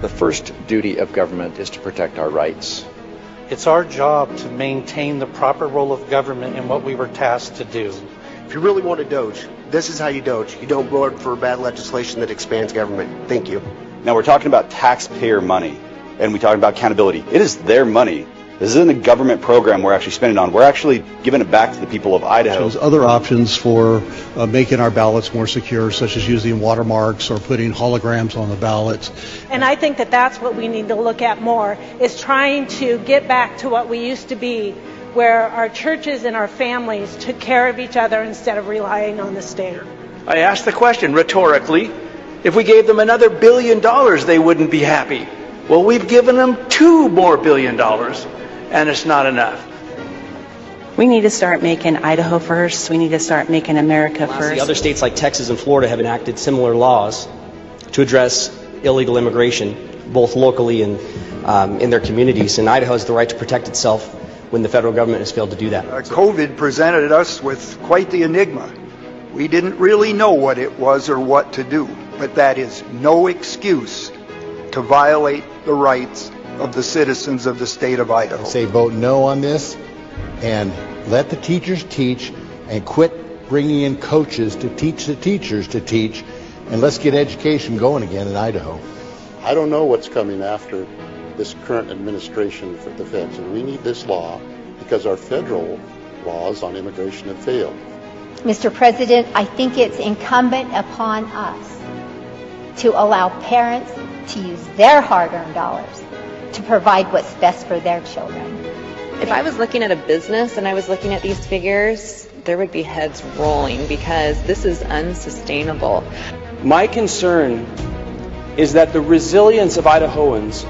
The first duty of government is to protect our rights. It's our job to maintain the proper role of government in what we were tasked to do. If you really want to doge, this is how you doge. You don't vote for bad legislation that expands government. Thank you. Now we're talking about taxpayer money, and we're talking about accountability. It is their money. This isn't a government program we're actually spending on. We're actually giving it back to the people of Idaho. There's other options for making our ballots more secure, such as using watermarks or putting holograms on the ballots. And I think that that's what we need to look at more, is trying to get back to what we used to be, where our churches and our families took care of each other instead of relying on the state. I asked the question rhetorically, if we gave them another $1 billion, they wouldn't be happy. Well, we've given them $2 more billion, and it's not enough. We need to start making Idaho first. We need to start making America first. The other states like Texas and Florida have enacted similar laws to address illegal immigration, both locally and in their communities. And Idaho has the right to protect itself when the federal government has failed to do that. COVID presented us with quite the enigma. We didn't really know what it was or what to do, but that is no excuse to violate the rights of the citizens of the state of Idaho. Say vote no on this and let the teachers teach and quit bringing in coaches to teach the teachers to teach, and let's get education going again in Idaho. I don't know what's coming after this current administration for the feds, and we need this law because our federal laws on immigration have failed. Mr. President, I think it's incumbent upon us to allow parents to use their hard-earned dollars to provide what's best for their children. If I was looking at a business and I was looking at these figures, there would be heads rolling because this is unsustainable. My concern is that the resilience of Idahoans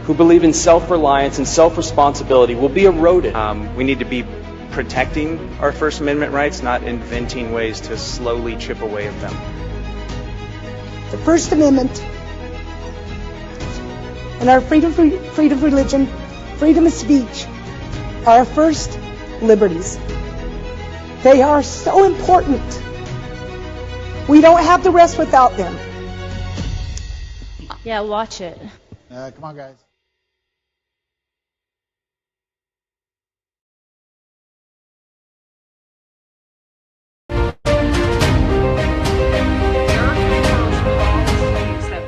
who believe in self-reliance and self-responsibility will be eroded. We need to be protecting our First Amendment rights, not inventing ways to slowly chip away at them. The First Amendment and our freedom of religion, freedom of speech are our first liberties. They are so important. We don't have the rest without them. Yeah, watch it. Come on, guys.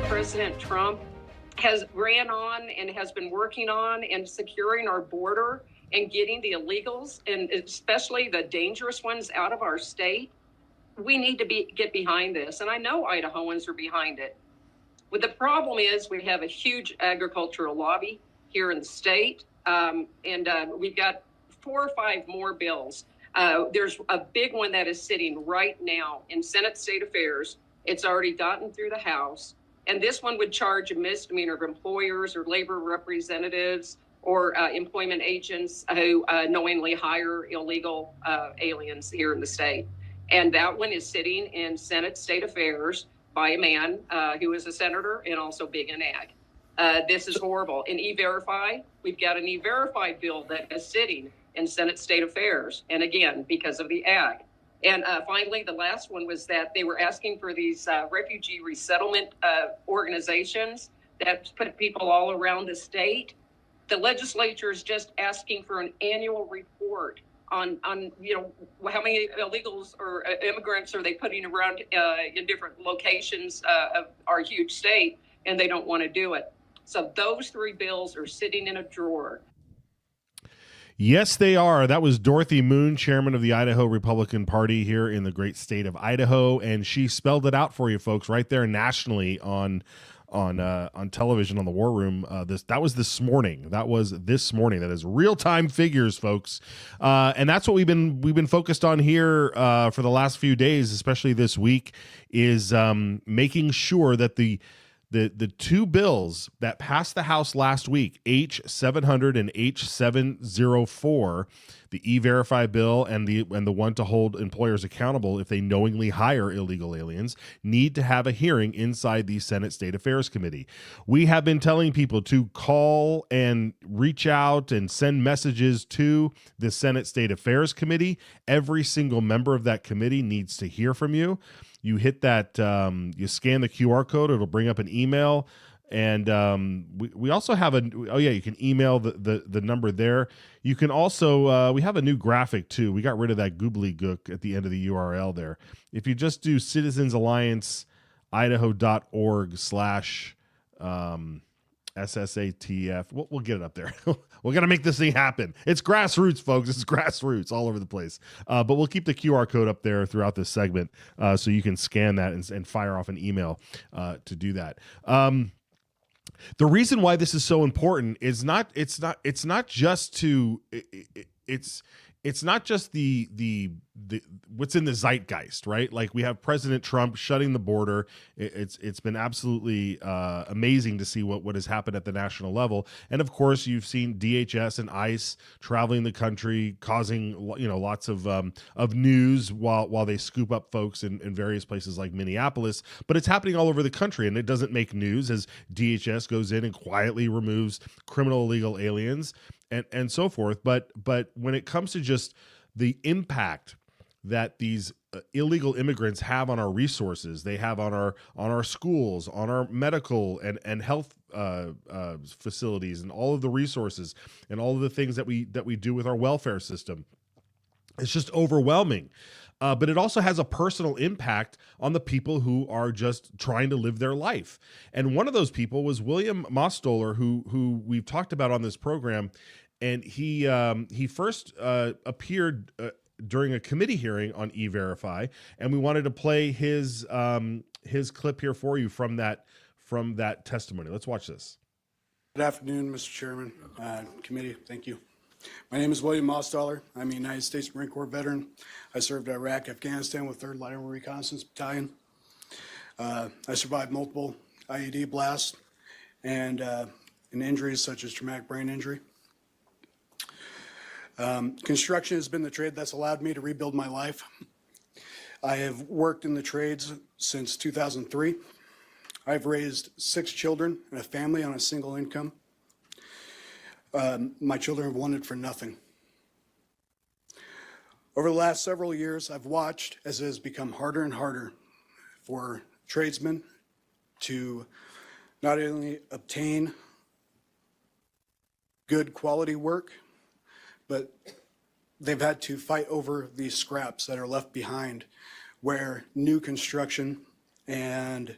President Trump has ran on and has been working on and securing our border and getting the illegals and especially the dangerous ones out of our state. We need to get behind this, and I know Idahoans are behind it. But the problem is we have a huge agricultural lobby here in the state, and we've got 4 or 5 more bills. There's a big one that is sitting right now in Senate State Affairs. It's already gotten through the House. And this one would charge a misdemeanor of employers or labor representatives or employment agents who knowingly hire illegal aliens here in the state. And that one is sitting in Senate State Affairs by a man who is a senator and also big in ag. This is horrible. In E-Verify, we've got an E-Verify bill that is sitting in Senate State Affairs. And again, because of the ag. And finally, the last one was that they were asking for these refugee resettlement organizations that put people all around the state. The legislature is just asking for an annual report on how many illegals or immigrants are they putting around in different locations of our huge state, and they don't want to do it. So those 3 bills are sitting in a drawer. Yes, they are. That was Dorothy Moon, chairman of the Idaho Republican Party here in the great state of Idaho, and she spelled it out for you folks right there nationally on television on the War Room. That was this morning. That is real-time figures, folks, and that's what we've been focused on here for the last few days, especially this week, is making sure that the 2 bills that passed the House last week, H700 and H704, the E-Verify bill and the one to hold employers accountable if they knowingly hire illegal aliens, need to have a hearing inside the Senate State Affairs Committee. We have been telling people to call and reach out and send messages to the Senate State Affairs Committee. Every single member of that committee needs to hear from you. You hit that, you scan the QR code, it'll bring up an email, And we also have you can email the number there. You can also, we have a new graphic too. We got rid of that gobbledygook at the end of the URL there. If you just do citizensallianceidaho.org / SSATF, we'll get it up there. We're going to make this thing happen. It's grassroots, folks. It's grassroots all over the place. But we'll keep the QR code up there throughout this segment so you can scan that and fire off an email to do that. The reason why this is so important is it's not just the what's in the zeitgeist, right? Like we have President Trump shutting the border. It's been absolutely amazing to see what has happened at the national level. And of course, you've seen DHS and ICE traveling the country, causing lots of news while they scoop up folks in various places like Minneapolis. But it's happening all over the country, and it doesn't make news as DHS goes in and quietly removes criminal illegal aliens and so forth. But when it comes to just the impact that these illegal immigrants have on our resources, they have on our schools, on our medical and health facilities, and all of the resources and all of the things that we do with our welfare system, it's just overwhelming. But it also has a personal impact on the people who are just trying to live their life. And one of those people was William Mostoller, who we've talked about on this program. And he first appeared during a committee hearing on E-Verify, and we wanted to play his clip here for you from that testimony. Let's watch this. Good afternoon, Mr. Chairman, committee. Thank you. My name is William Mostoller. I'm a United States Marine Corps veteran. I served Iraq, Afghanistan with 3rd Lateral Reconnaissance Battalion. I survived multiple IED blasts and injuries such as traumatic brain injury. Construction has been the trade that's allowed me to rebuild my life. I have worked in the trades since 2003. I've raised 6 children and a family on a single income. My children have wanted for nothing. Over the last several years, I've watched as it has become harder and harder for tradesmen to not only obtain good quality work, but they've had to fight over these scraps that are left behind, where new construction and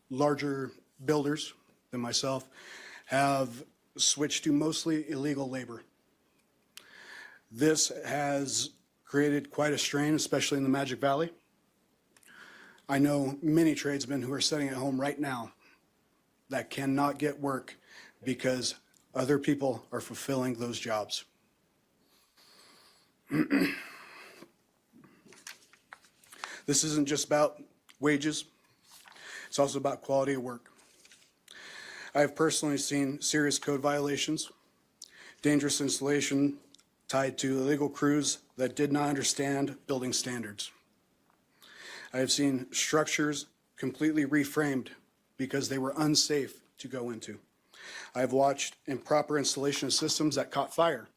larger builders than myself have switched to mostly illegal labor. This has created quite a strain, especially in the Magic Valley. I know many tradesmen who are sitting at home right now that cannot get work because other people are fulfilling those jobs. This isn't just about wages, it's also about quality of work. I have personally seen serious code violations, dangerous installation tied to illegal crews that did not understand building standards. I have seen structures completely reframed because they were unsafe to go into. I have watched improper installation of systems that caught fire,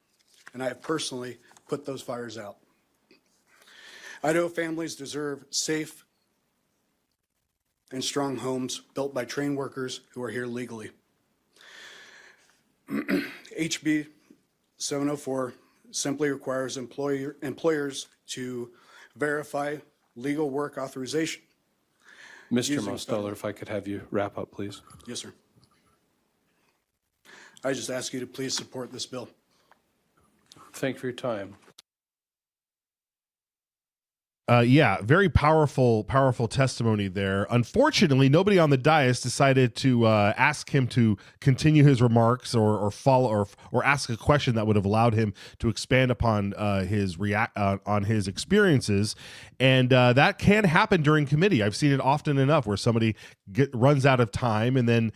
and I have personally put those fires out. Idaho families deserve safe and strong homes built by trained workers who are here legally. HB 704 simply requires employers to verify legal work authorization. Mr. Mostoller, if I could have you wrap up, please. Yes, sir. I just ask you to please support this bill. Thank you for your time. Very powerful testimony there. Unfortunately, nobody on the dais decided to ask him to continue his remarks or follow or ask a question that would have allowed him to expand upon on his experiences, and that can happen during committee. I've seen it often enough where somebody runs out of time and then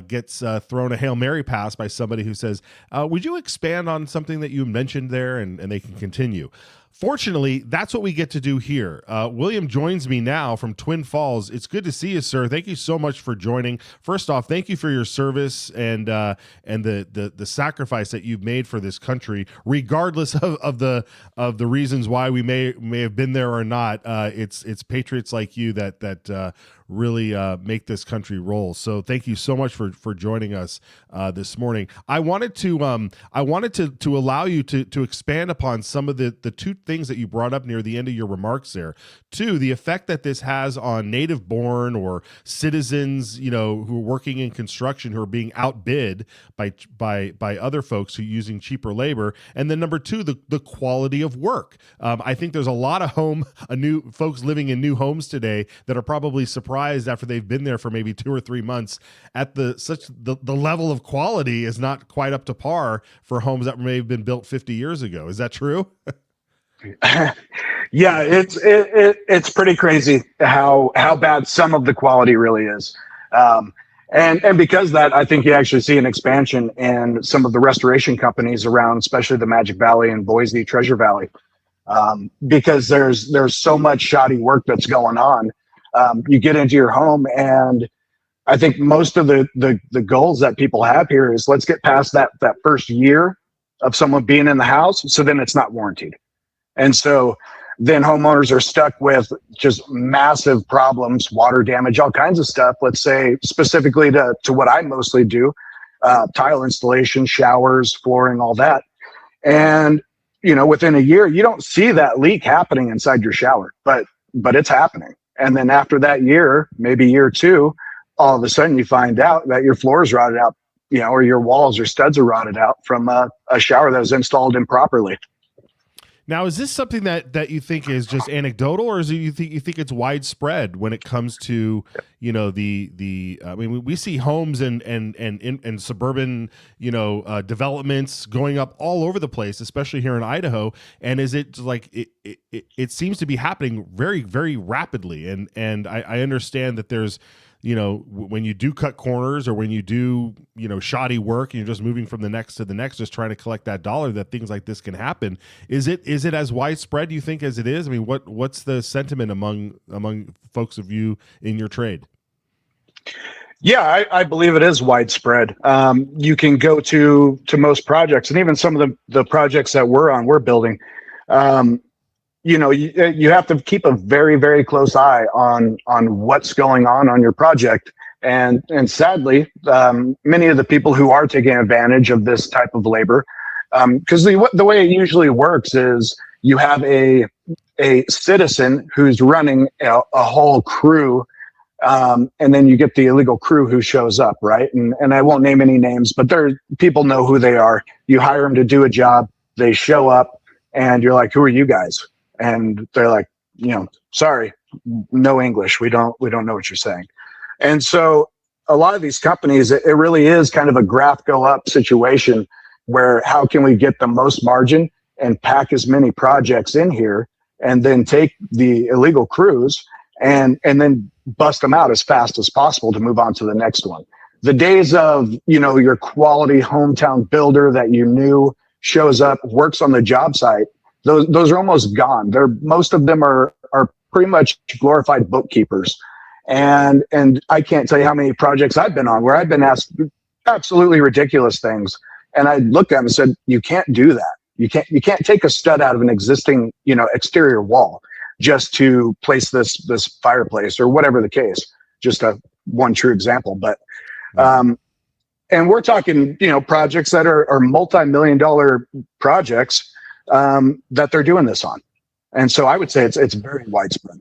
gets thrown a Hail Mary pass by somebody who says, "Would you expand on something that you mentioned there?" and they can continue. Fortunately, that's what we get to do here. William joins me now from Twin Falls. It's good to see you, sir. Thank you so much for joining. First off, thank you for your service and the sacrifice that you've made for this country, regardless of the reasons why we may have been there or not. It's patriots like you that really make this country roll. So thank you so much for joining us this morning. I wanted to allow you to expand upon some of the two things that you brought up near the end of your remarks there. Two, the effect that this has on native born or citizens, who are working in construction, who are being outbid by other folks who are using cheaper labor. And then number two, the quality of work. I think there's a lot of folks living in new homes today that are probably surprised after they've been there for maybe 2 or 3 months at the level of quality is not quite up to par for homes that may have been built 50 years ago. Is that true? Yeah, it's pretty crazy how bad some of the quality really is. And because of that, I think you actually see an expansion in some of the restoration companies around, especially the Magic Valley and Boise, Treasure Valley, because there's so much shoddy work that's going on. You get into your home, and I think most of the goals that people have here is let's get past that first year of someone being in the house, so then it's not warranted. And so then homeowners are stuck with just massive problems, water damage, all kinds of stuff. Let's say specifically to what I mostly do, tile installation, showers, flooring, all that. And, within a year, you don't see that leak happening inside your shower, but it's happening. And then after that year, maybe year two, all of a sudden you find out that your floor is rotted out, or your walls or studs are rotted out from a shower that was installed improperly. Now, is this something that you think is just anecdotal, or is it you think it's widespread when it comes to we see homes and suburban developments going up all over the place, especially here in Idaho, and is it like it seems to be happening very, very rapidly, and I understand that there's when you do cut corners or when you do, shoddy work and you're just moving from the next to the next, just trying to collect that dollar, that things like this can happen. Is it as widespread, you think, as it is? I mean, what's the sentiment among folks of you in your trade? Yeah, I believe it is widespread. You can go to most projects, and even some of the projects that we're building, you have to keep a very, very close eye on what's going on your project. And sadly, many of the people who are taking advantage of this type of labor, because the way it usually works is you have a citizen who's running a whole crew, and then you get the illegal crew who shows up, right? And I won't name any names, but people know who they are. You hire them to do a job, they show up, and you're like, who are you guys? And they're like, sorry, no English. We don't know what you're saying. And so a lot of these companies, it really is kind of a graph go up situation where how can we get the most margin and pack as many projects in here and then take the illegal crews and then bust them out as fast as possible to move on to the next one. The days of, your quality hometown builder that you knew shows up, works on the job site, those are almost gone. Most of them are pretty much glorified bookkeepers. And I can't tell you how many projects I've been on where I've been asked absolutely ridiculous things. And I looked at them and said, you can't do that. You can't take a stud out of an existing, exterior wall just to place this fireplace or whatever the case. Just one true example. But and we're talking, projects that are multi-million-dollar projects that they're doing this on. And so I would say it's very widespread.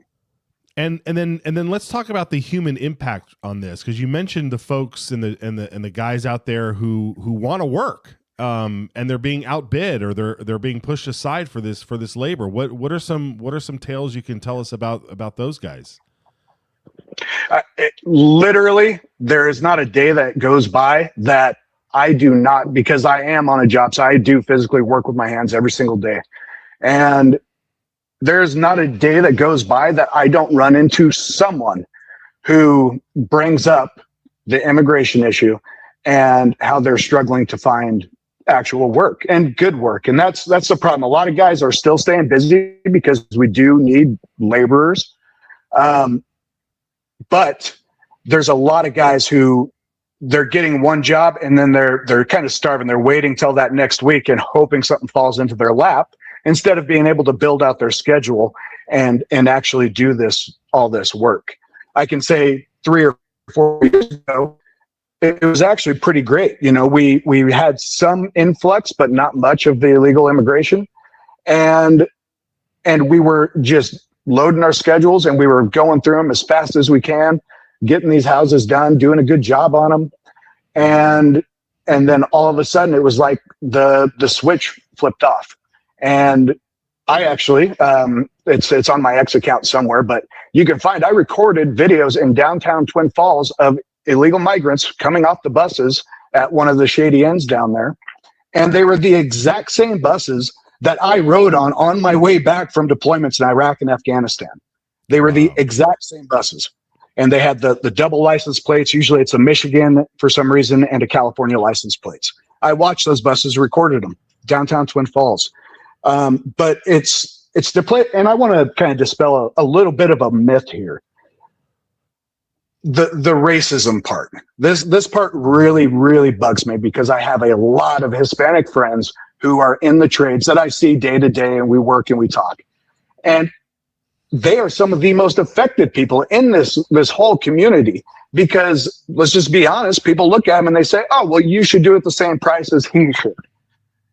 And then let's talk about the human impact on this, because you mentioned the folks and the guys out there who want to work, and they're being outbid or they're being pushed aside for this labor. What are some tales you can tell us about those guys? Literally, there is not a day that goes by that I do not, because I am on a job, so I do physically work with my hands every single day. And there's not a day that goes by that I don't run into someone who brings up the immigration issue and how they're struggling to find actual work and good work. And that's the problem. A lot of guys are still staying busy because we do need laborers. But there's a lot of guys who they're getting one job and then they're kind of starving. They're waiting till that next week and hoping something falls into their lap instead of being able to build out their schedule and actually do all this work. I can say 3 or 4 years ago, it was actually pretty great. You know, we had some influx, but not much of the illegal immigration. And we were just loading our schedules and we were going through them as fast as we can, getting these houses done, doing a good job on them. And then all of a sudden it was like the switch flipped off. And I actually, it's on my X account somewhere, but you can find, I recorded videos in downtown Twin Falls of illegal migrants coming off the buses at one of the shady ends down there. And they were the exact same buses that I rode on my way back from deployments in Iraq and Afghanistan. They were the exact same buses. And they had the double license plates. Usually it's a Michigan for some reason and a California license plates. I watched those buses, recorded them, downtown Twin Falls. But it's the play, and I want to kind of dispel a little bit of a myth here. The racism part. This part really, really bugs me because I have a lot of Hispanic friends who are in the trades that I see day to day, and we work and we talk. And they are some of the most affected people in this whole community because, let's just be honest, people look at them and they say, oh, well, you should do it the same price as he should.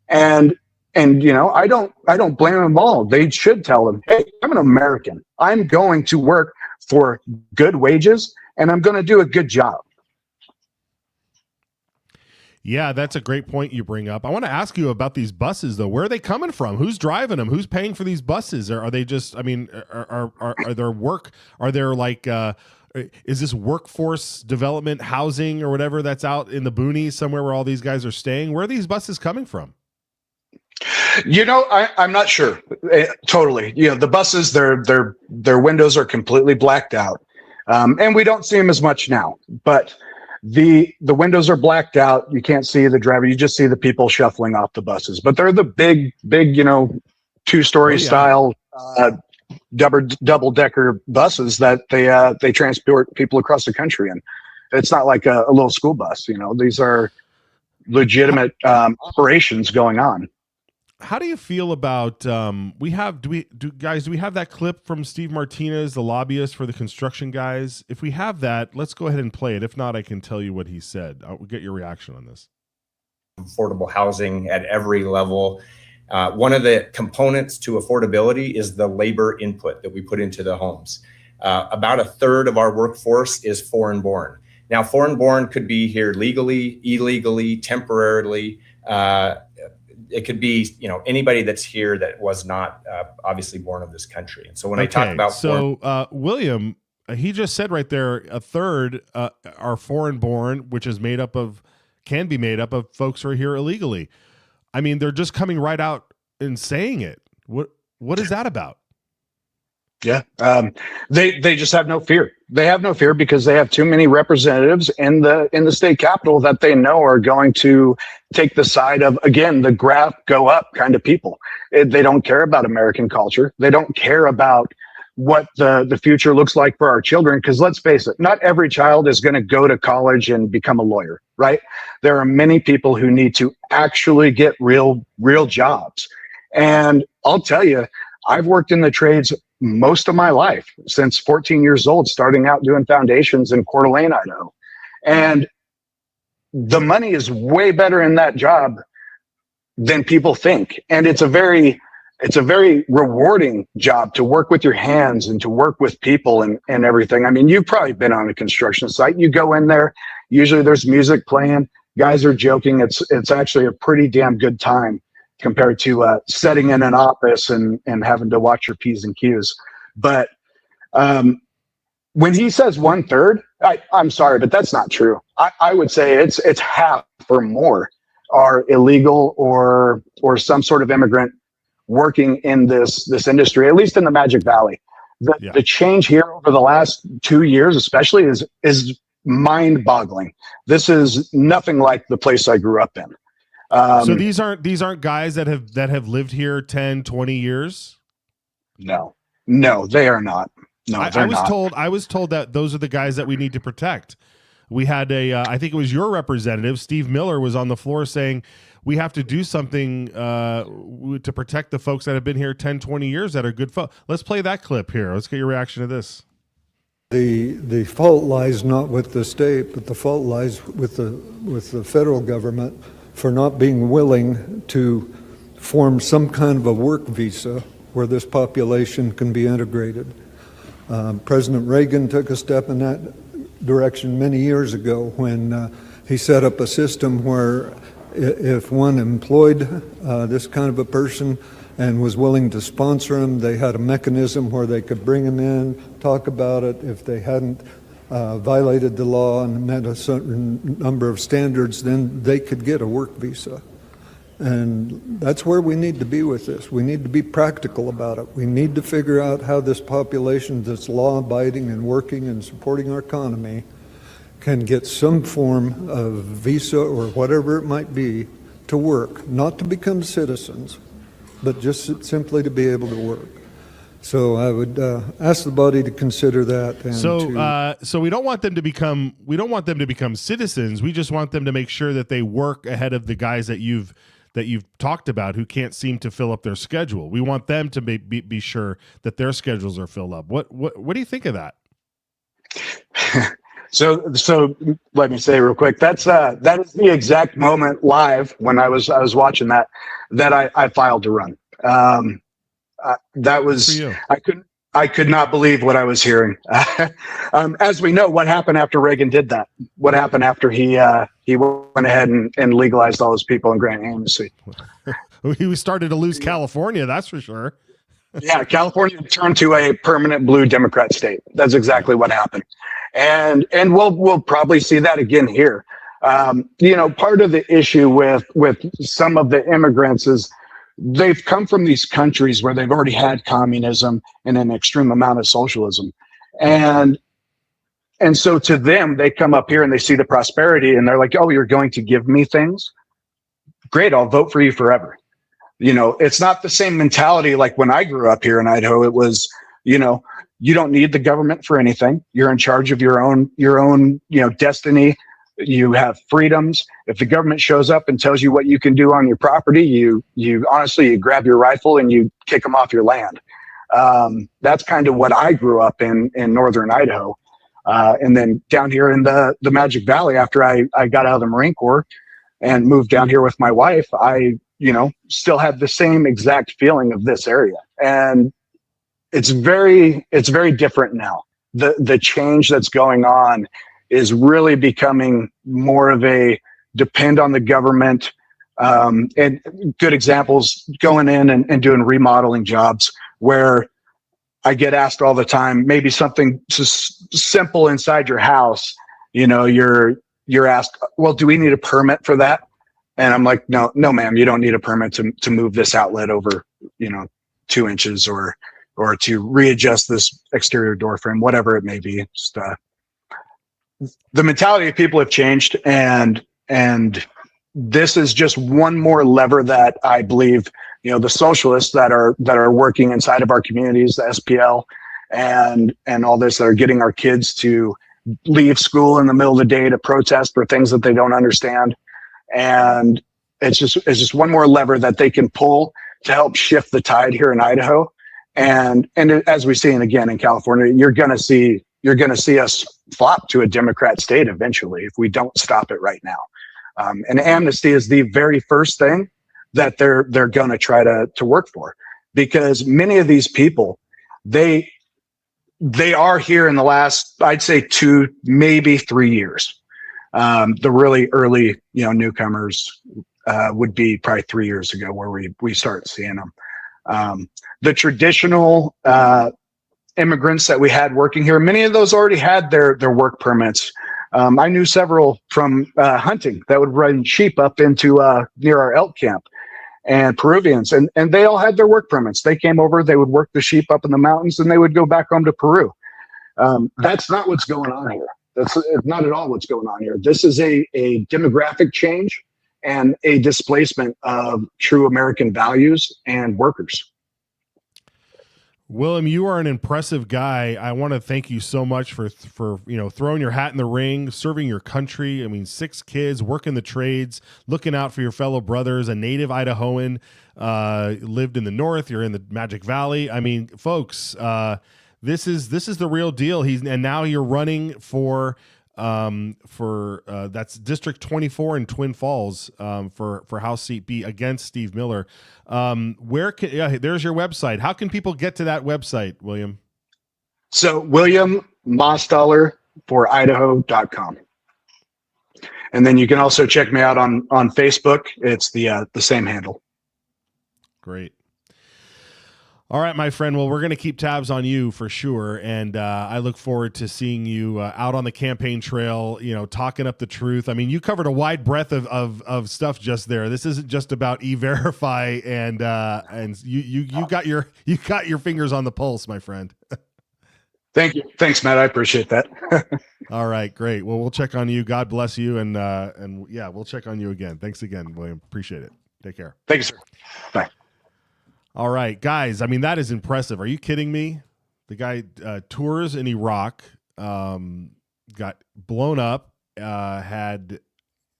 And you know, I don't blame them all. They should tell them, hey, I'm an American. I'm going to work for good wages and I'm going to do a good job. Yeah, that's a great point you bring up. I want to ask you about these buses, though. Where are they coming from? Who's driving them? Who's paying for these buses? Are they just? I mean, are there work? Are there like? Is this workforce development housing or whatever that's out in the boonies somewhere where all these guys are staying? Where are these buses coming from? You know, I'm not sure. Totally. You know, the buses, their windows are completely blacked out, and we don't see them as much now, but. The windows are blacked out. You can't see the driver. You just see the people shuffling off the buses. But they're the big, you know, 2-story style double-decker buses that they transport people across the country in. It's not like a little school bus. You know, these are legitimate operations going on. How do you feel about do we have that clip from Steve Martinez, the lobbyist for the construction guys? If we have that, let's go ahead and play it. If not, I can tell you what he said. I'll get your reaction on this. Affordable housing at every level. One of the components to affordability is the labor input that we put into the homes. About 1/3 of our workforce is foreign born. Now, foreign born could be here legally, illegally, temporarily. It could be, you know, anybody that's here that was not obviously born of this country. And so when I talk about William, he just said right there, 1/3 are foreign born, which is can be made up of folks who are here illegally. I mean, they're just coming right out and saying it. What is that about? Yeah, they just have no fear. They have no fear because they have too many representatives in the state capitol that they know are going to take the side of, again, the graph go up kind of people. They don't care about American culture. They don't care about what the future looks like for our children. Because let's face it, not every child is going to go to college and become a lawyer, right? There are many people who need to actually get real jobs. And I'll tell you, I've worked in the trades most of my life, since 14 years old, starting out doing foundations in Coeur d'Alene, Idaho. And the money is way better in that job than people think. And it's a very rewarding job to work with your hands and to work with people and everything. I mean, you've probably been on a construction site. You go in there, usually there's music playing, guys are joking. It's actually a pretty damn good time compared to sitting in an office and having to watch your P's and Q's. But when he says 1/3, I'm sorry, but that's not true. I would say it's half or more are illegal or some sort of immigrant working in this industry, at least in the Magic Valley. The change here over the last 2 years especially is mind-boggling. This is nothing like the place I grew up in. So these aren't guys that have lived here 10, 20 years? No, they are not. No, I was told that those are the guys that we need to protect. We had I think it was your representative, Steve Miller, was on the floor saying we have to do something to protect the folks that have been here 10, 20 years that are good folks. Let's play that clip here. Let's get your reaction to this. The fault lies not with the state, but the fault lies with the federal government for not being willing to form some kind of a work visa where this population can be integrated. President Reagan took a step in that direction many years ago when he set up a system where if one employed this kind of a person and was willing to sponsor him, they had a mechanism where they could bring him in, talk about it. If they hadn't violated the law and met a certain number of standards, then they could get a work visa. And that's where we need to be with this. We need to be practical about it. We need to figure out how this population that's law-abiding and working and supporting our economy can get some form of visa or whatever it might be to work, not to become citizens, but just simply to be able to work. So I would ask the body to consider that. And so we don't want them to become citizens. We just want them to make sure that they work ahead of the guys that you've talked about who can't seem to fill up their schedule. We want them to be sure that their schedules are filled up. What do you think of that? So let me say real quick, that is the exact moment live when I was watching that I filed to run. That was, I could not believe what I was hearing. As we know, what happened after Reagan did that? What happened after he went ahead and legalized all those people in Grand amnesty? We started to lose California, that's for sure. Yeah, California turned to a permanent blue Democrat state. That's exactly what happened. And we'll probably see that again here. Part of the issue with some of the immigrants is they've come from these countries where they've already had communism and an extreme amount of socialism. And so to them, they come up here and they see the prosperity and they're like, oh, you're going to give me things? Great, I'll vote for you forever. It's not the same mentality like when I grew up here in Idaho. It was, you don't need the government for anything. You're in charge of your own, destiny. You have freedoms. If the government shows up and tells you what you can do on your property, you honestly, you grab your rifle and you kick them off your land. That's kind of what I grew up in northern Idaho. And then down here in the Magic Valley, after I got out of the Marine Corps and moved down here with my wife, I, still had the same exact feeling of this area. And it's very different now. The change that's going on is really becoming more of a depend on the government. And good examples, going in and doing remodeling jobs where I get asked all the time, maybe something just simple inside your house, you're asked, well, do we need a permit for that? And I'm like, no, ma'am, you don't need a permit to move this outlet over, 2 inches or to readjust this exterior door frame, whatever it may be. Just, the mentality of people have changed, and this is just one more lever that I believe, the socialists that are working inside of our communities, the SPL and all this, that are getting our kids to leave school in the middle of the day to protest for things that they don't understand. And it's just one more lever that they can pull to help shift the tide here in Idaho. And as we see it again in California, you're going to see us flop to a Democrat state eventually if we don't stop it right now. And amnesty is the very first thing that they're going to try to work for, because many of these people, they are here in the last, I'd say 2, maybe 3 years. The really early, newcomers would be probably 3 years ago where we start seeing them. The traditional immigrants that we had working here, many of those already had their work permits. I knew several from hunting that would run sheep up into near our elk camp, and Peruvians, and they all had their work permits. They came over, they would work the sheep up in the mountains, and they would go back home to Peru. That's not what's going on here. That's not at all what's going on here. This is a demographic change, and a displacement of true American values and workers. William, you are an impressive guy. I want to thank you so much for throwing your hat in the ring, serving your country. I mean, 6 kids, working the trades, looking out for your fellow brothers, a native Idahoan, lived in the North. You're in the Magic Valley. I mean, folks, this is the real deal. And now you're running for that's District 24 in Twin Falls for House Seat B against Steve Miller. There's your website. How can people get to that website, William? So William Mostaller for Idaho.com. And then you can also check me out on Facebook. It's the same handle. Great. All right, my friend. Well, we're going to keep tabs on you for sure. And I look forward to seeing you out on the campaign trail, talking up the truth. I mean, you covered a wide breadth of stuff just there. This isn't just about E-Verify and you got your fingers on the pulse, my friend. Thank you. Thanks, Matt. I appreciate that. All right, great. Well, we'll check on you. God bless you. And yeah, we'll check on you again. Thanks again, William. Appreciate it. Take care. Thank you, sir. Bye. All right, guys. I mean, that is impressive. Are you kidding me? The guy tours in Iraq, got blown up, had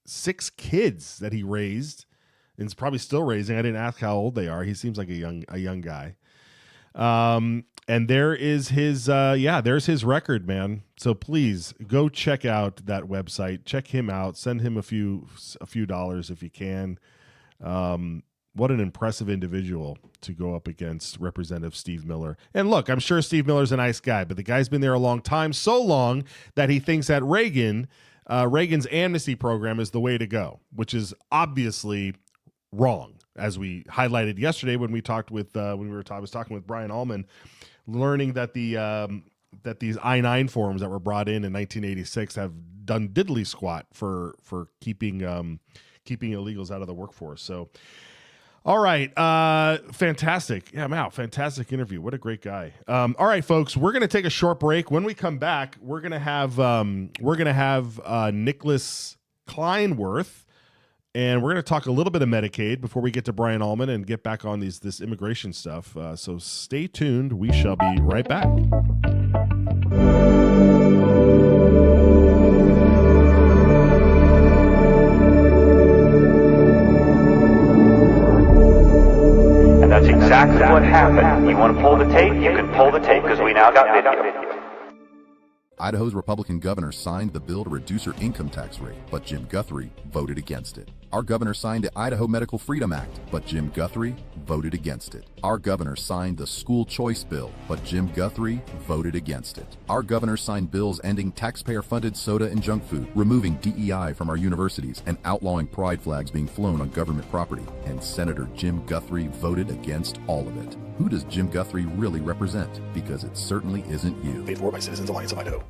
6 kids that he raised, and is probably still raising. I didn't ask how old they are. He seems like a young guy. And there is his there's his record, man. So please go check out that website. Check him out. Send him a few dollars if you can. What an impressive individual to go up against Representative Steve Miller. And look, I'm sure Steve Miller's a nice guy, but the guy's been there a long time, so long that he thinks that Reagan's amnesty program is the way to go, which is obviously wrong, as we highlighted yesterday when we talked with I was talking with Brian Allman, learning that that these I-9 forms that were brought in 1986 have done diddly squat for keeping illegals out of the workforce. So. All right. Fantastic. Yeah, Mal, fantastic interview. What a great guy. All right, folks, we're going to take a short break. When we come back, we're going to have Nicholas Kleinworth, and we're going to talk a little bit of Medicaid before we get to Brian Allman and get back on this immigration stuff. So stay tuned. We shall be right back. That's exactly what happened. You want to pull the tape? You can pull the tape because we now got video. Idaho's Republican governor signed the bill to reduce her income tax rate, but Jim Guthrie voted against it. Our governor signed the Idaho Medical Freedom Act, but Jim Guthrie voted against it. Our governor signed the school choice bill, but Jim Guthrie voted against it. Our governor signed bills ending taxpayer-funded soda and junk food, removing DEI from our universities, and outlawing pride flags being flown on government property. And Senator Jim Guthrie voted against all of it. Who does Jim Guthrie really represent? Because it certainly isn't you. Paid for by Citizens Alliance of Idaho.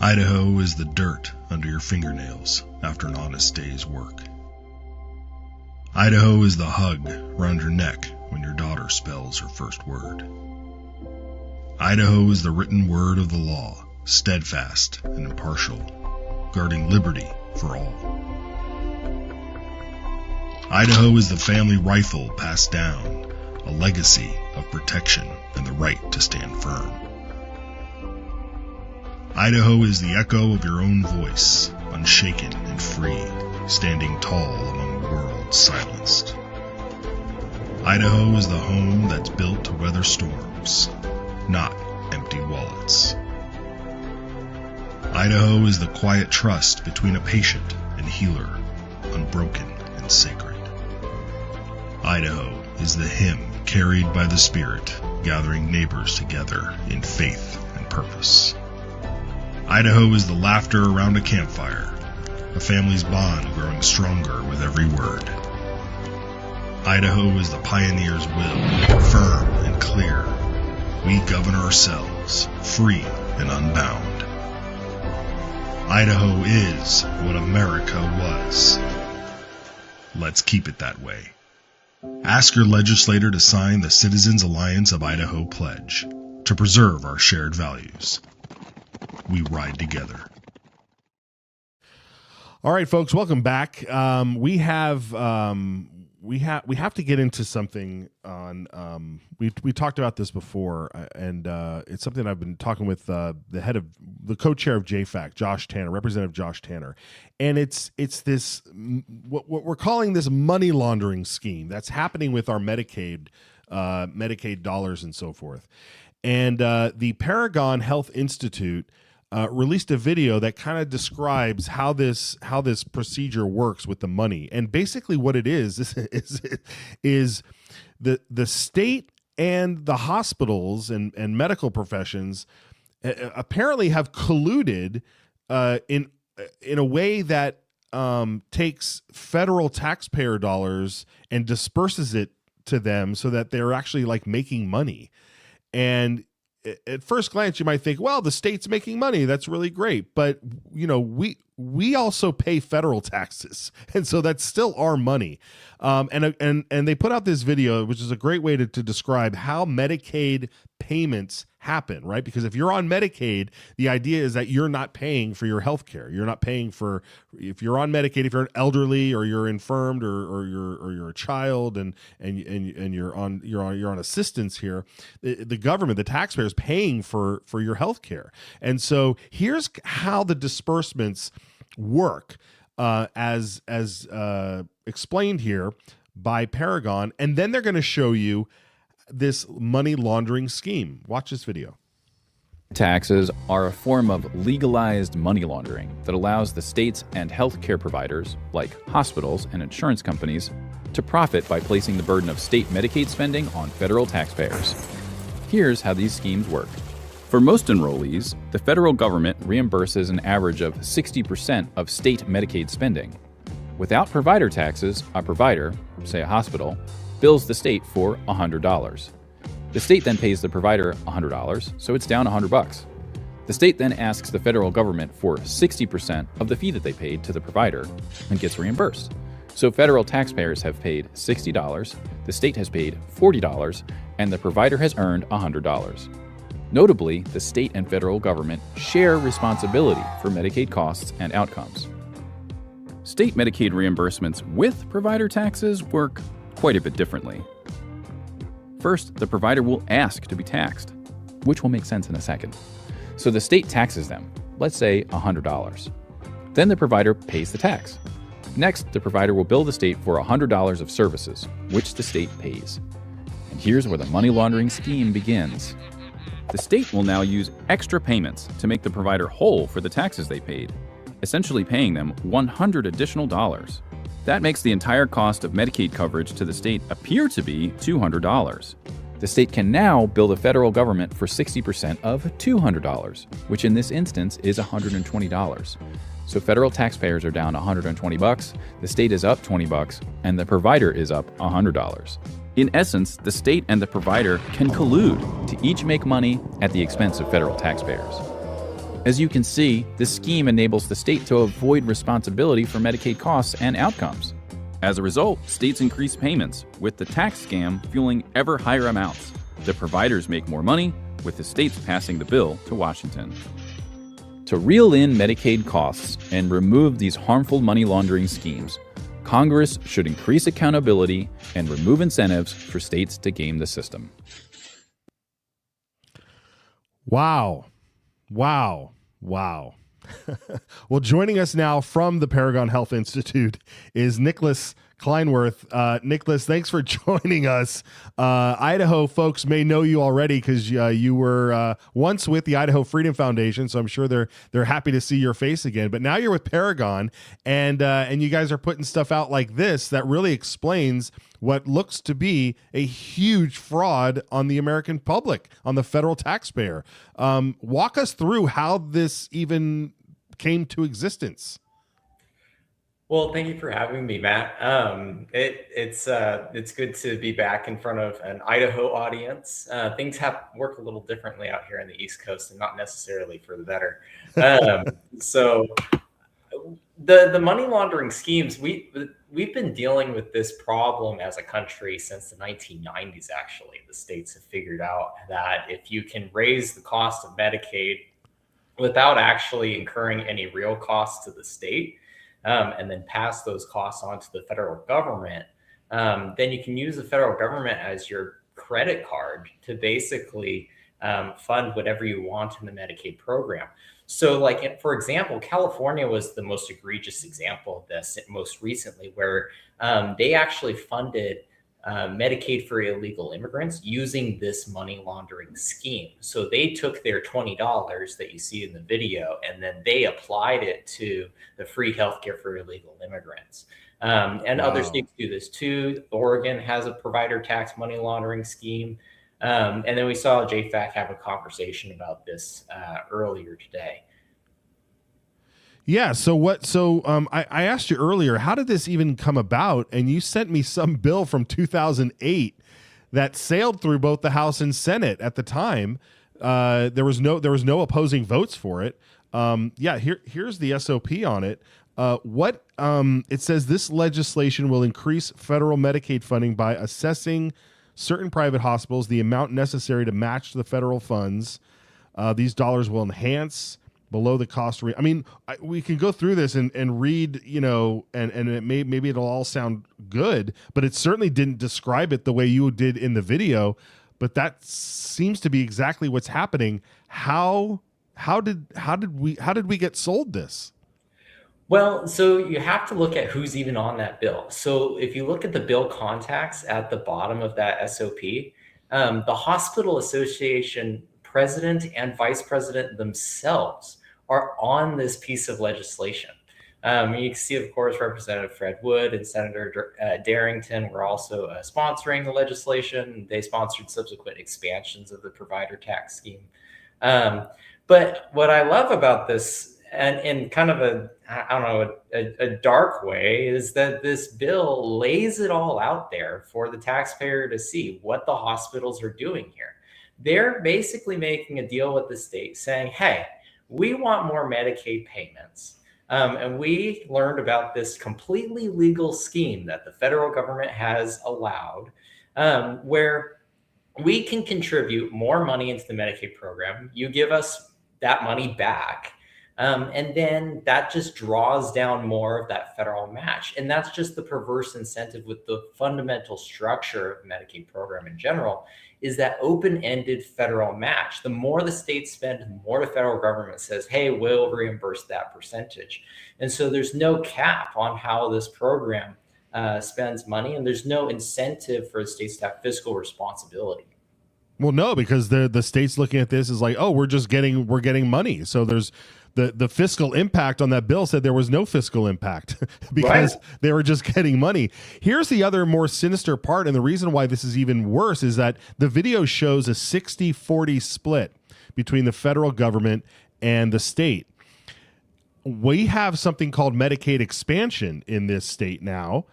Idaho is the dirt under your fingernails after an honest day's work. Idaho is the hug around your neck when your daughter spells her first word. Idaho is the written word of the law, steadfast and impartial, guarding liberty for all. Idaho is the family rifle passed down, a legacy of protection and the right to stand firm. Idaho is the echo of your own voice, unshaken and free, standing tall among the world's silenced. Idaho is the home that's built to weather storms, not empty wallets. Idaho is the quiet trust between a patient and healer, unbroken and sacred. Idaho is the hymn carried by the Spirit, gathering neighbors together in faith and purpose. Idaho is the laughter around a campfire, a family's bond growing stronger with every word. Idaho is the pioneer's will, firm and clear. We govern ourselves, free and unbound. Idaho is what America was. Let's keep it that way. Ask your legislator to sign the Citizens Alliance of Idaho pledge to preserve our shared values. We ride together. All right, folks, welcome back. We have to get into something on. We talked about this before, and it's something I've been talking with the co-chair of JFAC, Josh Tanner, Representative Josh Tanner, and it's this what we're calling this money laundering scheme that's happening with our Medicaid dollars and so forth, and the Paragon Health Institute released a video that kind of describes how this procedure works with the money. And basically what it is the state and the hospitals and medical professions apparently have colluded in a way that takes federal taxpayer dollars and disperses it to them so that they're actually like making money. And at first glance, you might think, well, the state's making money. That's really great. But, you know, we also pay federal taxes. And so that's still our money. And they put out this video, which is a great way to describe how Medicaid payments happen, right? Because if you're on Medicaid, the idea is that you're not paying for your health care. You're not paying for, if you're on Medicaid, if you're an elderly or you're infirmed or you're a child and you're on assistance here, the government, the taxpayer is paying for your health care. And so here's how the disbursements work as explained here by Paragon, and then they're going to show you this money laundering scheme. Watch this video. Taxes are a form of legalized money laundering that allows the states and healthcare providers, like hospitals and insurance companies, to profit by placing the burden of state Medicaid spending on federal taxpayers. Here's how these schemes work. For most enrollees, the federal government reimburses an average of 60% of state Medicaid spending. Without provider taxes, a provider, say a hospital, bills the state for $100. The state then pays the provider $100, so it's down $100. The state then asks the federal government for 60% of the fee that they paid to the provider and gets reimbursed. So federal taxpayers have paid $60, the state has paid $40, and the provider has earned $100. Notably, the state and federal government share responsibility for Medicaid costs and outcomes. State Medicaid reimbursements with provider taxes work quite a bit differently. First, the provider will ask to be taxed, which will make sense in a second. So the state taxes them, let's say $100. Then the provider pays the tax. Next, the provider will bill the state for $100 of services, which the state pays. And here's where the money laundering scheme begins. The state will now use extra payments to make the provider whole for the taxes they paid, essentially paying them $100 additional dollars. That makes the entire cost of Medicaid coverage to the state appear to be $200. The state can now bill the federal government for 60% of $200, which in this instance is $120. So federal taxpayers are down $120, the state is up $20, and the provider is up $100. In essence, the state and the provider can collude to each make money at the expense of federal taxpayers. As you can see, this scheme enables the state to avoid responsibility for Medicaid costs and outcomes. As a result, states increase payments, with the tax scam fueling ever higher amounts. The providers make more money, with the states passing the bill to Washington. To reel in Medicaid costs and remove these harmful money laundering schemes, Congress should increase accountability and remove incentives for states to game the system. Wow. Well, joining us now from the Paragon Health Institute is Nicholas Kleinworth. Nicholas, thanks for joining us. Idaho folks may know you already because you were once with the Idaho Freedom Foundation, so I'm sure they're happy to see your face again. But now you're with Paragon, and you guys are putting stuff out like this that really explains what looks to be a huge fraud on the American public, on the federal taxpayer. Walk us through how this even came to existence. Well, thank you for having me, Matt. It's good to be back in front of an Idaho audience. Things work a little differently out here on the East Coast, and not necessarily for the better. So the money laundering schemes, we've been dealing with this problem as a country since the 1990s. Actually, the states have figured out that if you can raise the cost of Medicaid without actually incurring any real costs to the state, and then pass those costs on to the federal government, then you can use the federal government as your credit card to basically fund whatever you want in the Medicaid program. So like, for example, California was the most egregious example of this most recently, where they actually funded Medicaid for illegal immigrants using this money laundering scheme. So they took their $20 that you see in the video, and then they applied it to the free healthcare for illegal immigrants. And other states do this too. Oregon has a provider tax money laundering scheme. And then we saw JFAC have a conversation about this earlier today. Yeah. So I asked you earlier, how did this even come about? And you sent me some bill from 2008 that sailed through both the House and Senate at the time. There was no opposing votes for it. Here's the SOP on it. It says this legislation will increase federal Medicaid funding by assessing certain private hospitals the amount necessary to match the federal funds. These dollars will enhance below the cost. We can go through this and read, and maybe it'll all sound good, but it certainly didn't describe it the way you did in the video. But that seems to be exactly what's happening. How did we get sold this? Well, so you have to look at who's even on that bill. So if you look at the bill contacts at the bottom of that SOP, the Hospital Association president and vice president themselves are on this piece of legislation. You can see, of course, Representative Fred Wood and Senator Darrington were also sponsoring the legislation. They sponsored subsequent expansions of the provider tax scheme. But what I love about this, and in kind of a dark way, is that this bill lays it all out there for the taxpayer to see what the hospitals are doing here. They're basically making a deal with the state saying, hey, we want more Medicaid payments. And we learned about this completely legal scheme that the federal government has allowed, where we can contribute more money into the Medicaid program. You give us that money back. And then that just draws down more of that federal match. And that's just the perverse incentive with the fundamental structure of the Medicaid program in general, is that open-ended federal match. The more the states spend, the more the federal government says, hey, we'll reimburse that percentage. And so there's no cap on how this program spends money, and there's no incentive for the states to have fiscal responsibility. Well, no, because the state's looking at this as like, oh, we're getting money. So there's the fiscal impact on that bill said there was no fiscal impact because they were just getting money. Here's the other more sinister part, and the reason why this is even worse is that the video shows a 60-40 split between the federal government and the state. We have something called Medicaid expansion in this state now,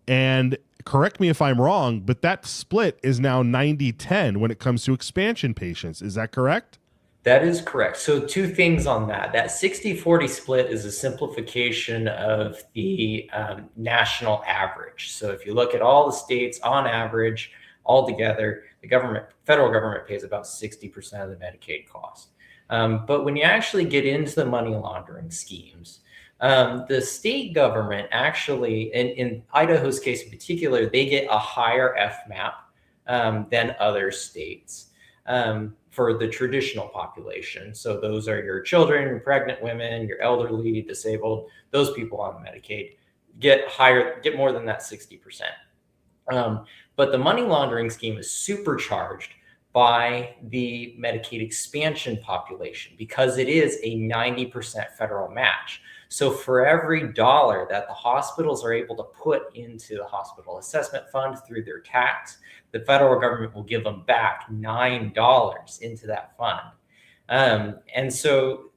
and correct me if I'm wrong, but that split is now 90-10 when it comes to expansion patients. Is that correct? That is correct. So two things on that. That 60-40 split is a simplification of the national average. So if you look at all the states on average, all together, the federal government pays about 60% of the Medicaid cost. But when you actually get into the money laundering schemes, the state government actually, in Idaho's case in particular, they get a higher FMAP than other states. For the traditional population. So those are your children, your pregnant women, your elderly, disabled, those people on Medicaid get more than that 60%. But the money laundering scheme is supercharged by the Medicaid expansion population because it is a 90% federal match. So for every dollar that the hospitals are able to put into the hospital assessment fund through their tax, the federal government will give them back $9 into that fund. And so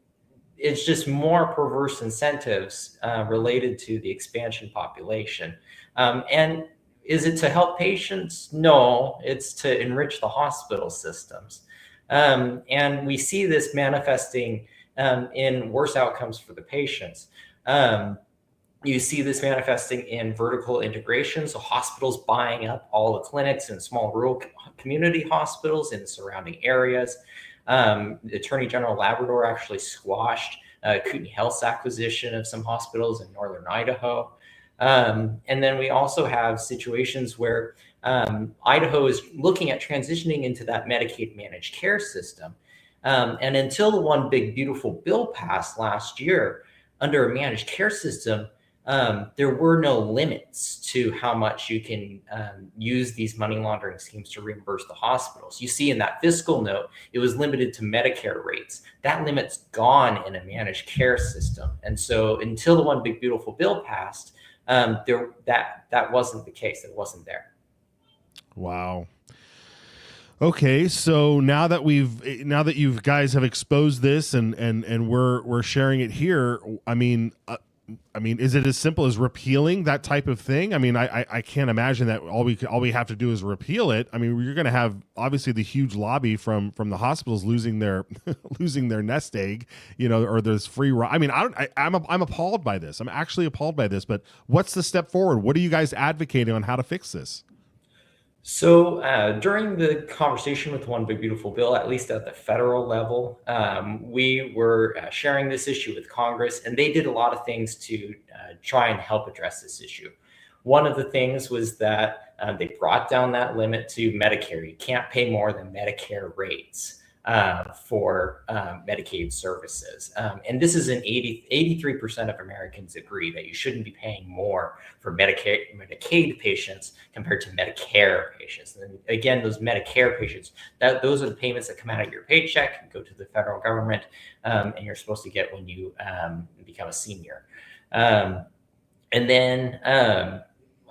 it's just more perverse incentives related to the expansion population. And is it to help patients? No, it's to enrich the hospital systems. And we see this manifesting in worse outcomes for the patients. You see this manifesting in vertical integration, so hospitals buying up all the clinics in small rural community hospitals in surrounding areas. The Attorney General Labrador actually squashed Kootenai Health's acquisition of some hospitals in northern Idaho. And then we also have situations where Idaho is looking at transitioning into that Medicaid managed care system. And until the One Big Beautiful Bill passed last year, under a managed care system, there were no limits to how much you can use these money laundering schemes to reimburse the hospitals. You see in that fiscal note, it was limited to Medicare rates. That limit's gone in a managed care system. And so until the One Big Beautiful Bill passed, that wasn't the case. It wasn't there. Wow. Okay, so now that you guys have exposed this and we're sharing it here, I mean, is it as simple as repealing that type of thing? I mean, I can't imagine that all we have to do is repeal it. I mean, you're going to have obviously the huge lobby from the hospitals losing their nest egg, or there's free. I mean, I'm appalled by this. I'm actually appalled by this. But what's the step forward? What are you guys advocating on how to fix this? So during the conversation with One Big Beautiful Bill, at least at the federal level, we were sharing this issue with Congress, and they did a lot of things to try and help address this issue. One of the things was that they brought down that limit to Medicare. You can't pay more than Medicare rates for Medicaid services. And this is 83% of Americans agree that you shouldn't be paying more for Medicaid patients compared to Medicare patients. And again, those Medicare patients, those are the payments that come out of your paycheck and go to the federal government, and you're supposed to get when you become a senior. And then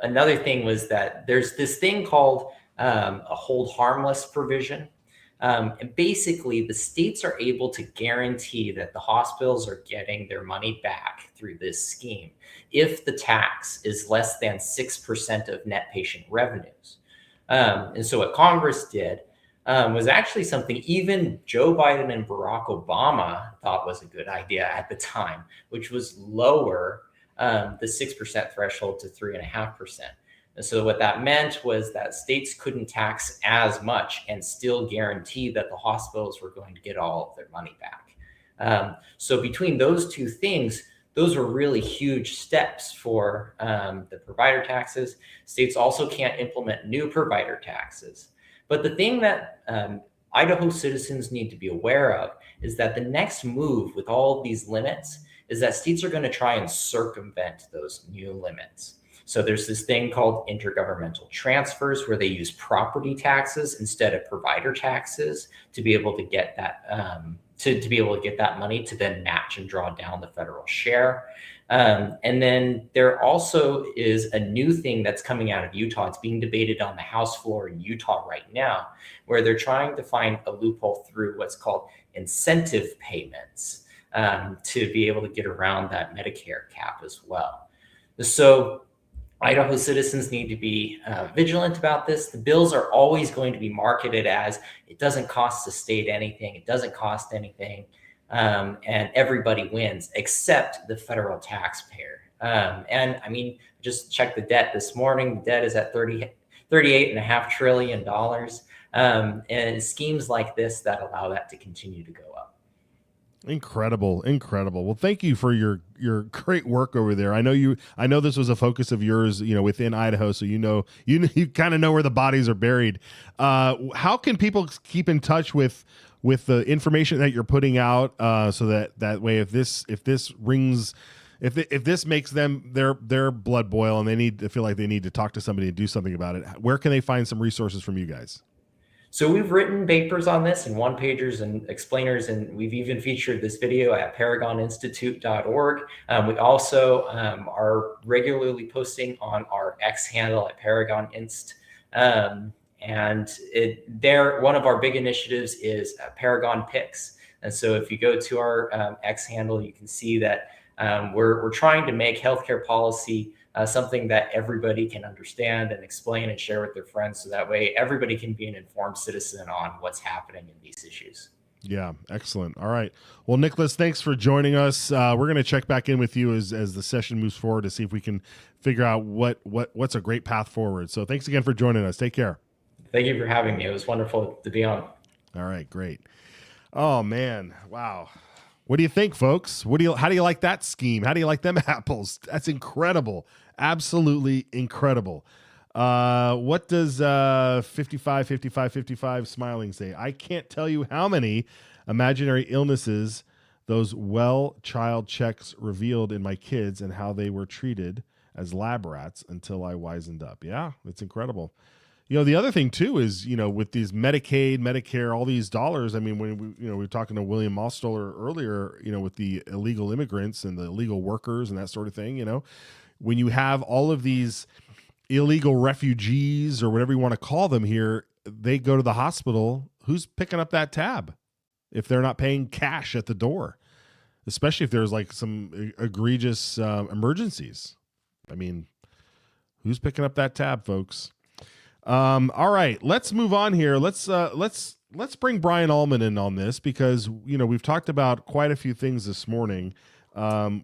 another thing was that there's this thing called a hold harmless provision. And basically, the states are able to guarantee that the hospitals are getting their money back through this scheme if the tax is less than 6% of net patient revenues. And so what Congress did was actually something even Joe Biden and Barack Obama thought was a good idea at the time, which was lower the 6% threshold to 3.5%. And so what that meant was that states couldn't tax as much and still guarantee that the hospitals were going to get all of their money back. So between those two things, those were really huge steps for the provider taxes. States also can't implement new provider taxes. But the thing that Idaho citizens need to be aware of is that the next move with all of these limits is that states are going to try and circumvent those new limits. So there's this thing called intergovernmental transfers where they use property taxes instead of provider taxes to be able to get that to be able to get that money to then match and draw down the federal share. And then there also is a new thing that's coming out of Utah. It's being debated on the House floor in Utah right now, where they're trying to find a loophole through what's called incentive payments to be able to get around that Medicare cap as well. So Idaho citizens need to be vigilant about this. The bills are always going to be marketed as it doesn't cost the state anything, it doesn't cost anything, and everybody wins except the federal taxpayer. And I mean, just check the debt this morning. The debt is at $38.5 trillion. And schemes like this that allow that to continue to go up. Incredible. Well, thank you for your great work over there. I know this was a focus of yours, within Idaho. So you kind of know where the bodies are buried. How can people keep in touch with the information that you're putting out, so that way, if this makes them their blood boil and they feel like they need to talk to somebody and do something about it, where can they find some resources from you guys? So we've written papers on this and one-pagers and explainers, and we've even featured this video at paragoninstitute.org. We also are regularly posting on our X handle at ParagonInst. And one of our big initiatives is Paragon Picks. And so if you go to our X handle, you can see that we're trying to make healthcare policy something that everybody can understand and explain and share with their friends, so that way everybody can be an informed citizen on what's happening in these issues. Yeah, excellent. All right. Well, Nicholas, thanks for joining us. We're going to check back in with you as the session moves forward to see if we can figure out what's a great path forward. So thanks again for joining us. Take care. Thank you for having me. It was wonderful to be on. All right, great. Oh, man. Wow. What do you think, folks? How do you like that scheme? How do you like them apples? That's incredible. Absolutely incredible. What does 55 smiling say? I can't tell you how many imaginary illnesses those child checks revealed in my kids and how they were treated as lab rats until I wisened up. Yeah, it's incredible. The other thing too is, with these Medicaid, Medicare, all these dollars. I mean, when we were talking to William Mostoller earlier, with the illegal immigrants and the illegal workers and that sort of thing, when you have all of these illegal refugees or whatever you want to call them here, they go to the hospital. Who's picking up that tab if they're not paying cash at the door, especially if there's like some egregious emergencies? I mean, who's picking up that tab, folks? All right, let's move on here. Let's bring Brian Allman in on this because, we've talked about quite a few things this morning.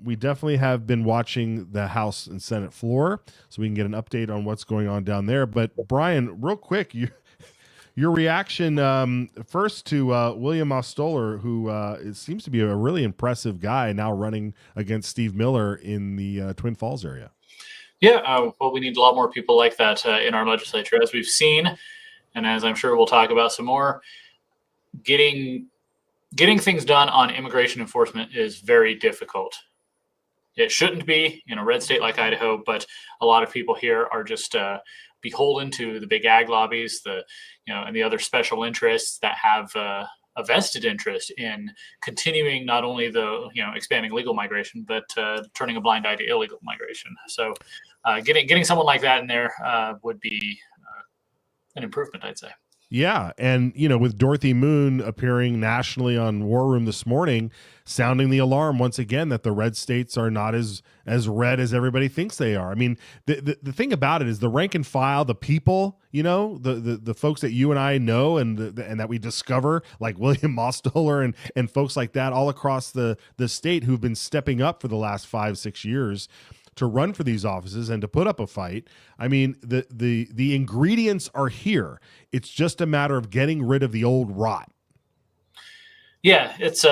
We definitely have been watching the House and Senate floor so we can get an update on what's going on down there. But Brian, real quick, your reaction first to William Mostoller, who it seems to be a really impressive guy now running against Steve Miller in the Twin Falls area. Yeah, well, we need a lot more people like that in our legislature, as we've seen, and as I'm sure we'll talk about some more. Getting things done on immigration enforcement is very difficult. It shouldn't be in a red state like Idaho, but a lot of people here are just beholden to the big ag lobbies, and the other special interests that have a vested interest in continuing not only the expanding legal migration, but turning a blind eye to illegal migration. So getting someone like that in there would be an improvement, I'd say. Yeah, and with Dorothy Moon appearing nationally on War Room this morning, sounding the alarm once again that the red states are not as red as everybody thinks they are. I mean, the thing about it is the rank and file, the people, the folks that you and I know and that we discover, like William Mostoller and folks like that all across the state who've been stepping up for the last 5-6 years to run for these offices and to put up a fight. I mean, the ingredients are here. It's just a matter of getting rid of the old rot. Yeah, it's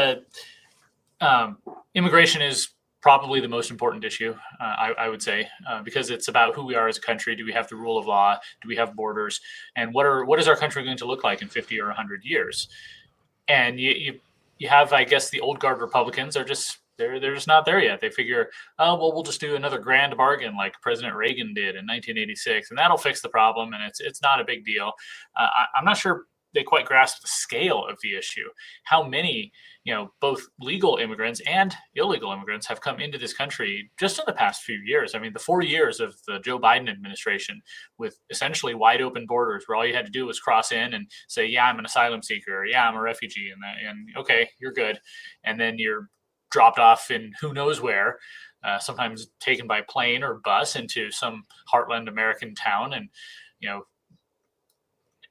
immigration is probably the most important issue, I would say, because it's about who we are as a country. Do we have the rule of law? Do we have borders? And what is our country going to look like in 50 or 100 years? And you have, I guess, the old guard Republicans are just they're just not there yet. They figure, oh, well, we'll just do another grand bargain like President Reagan did in 1986, and that'll fix the problem, and it's not a big deal. I'm not sure they quite grasp the scale of the issue. How many, both legal immigrants and illegal immigrants have come into this country just in the past few years. I mean, the 4 years of the Joe Biden administration with essentially wide open borders where all you had to do was cross in and say, yeah, I'm an asylum seeker, or yeah, I'm a refugee, and okay, you're good. And then you're dropped off in who knows where, sometimes taken by plane or bus into some heartland American town, and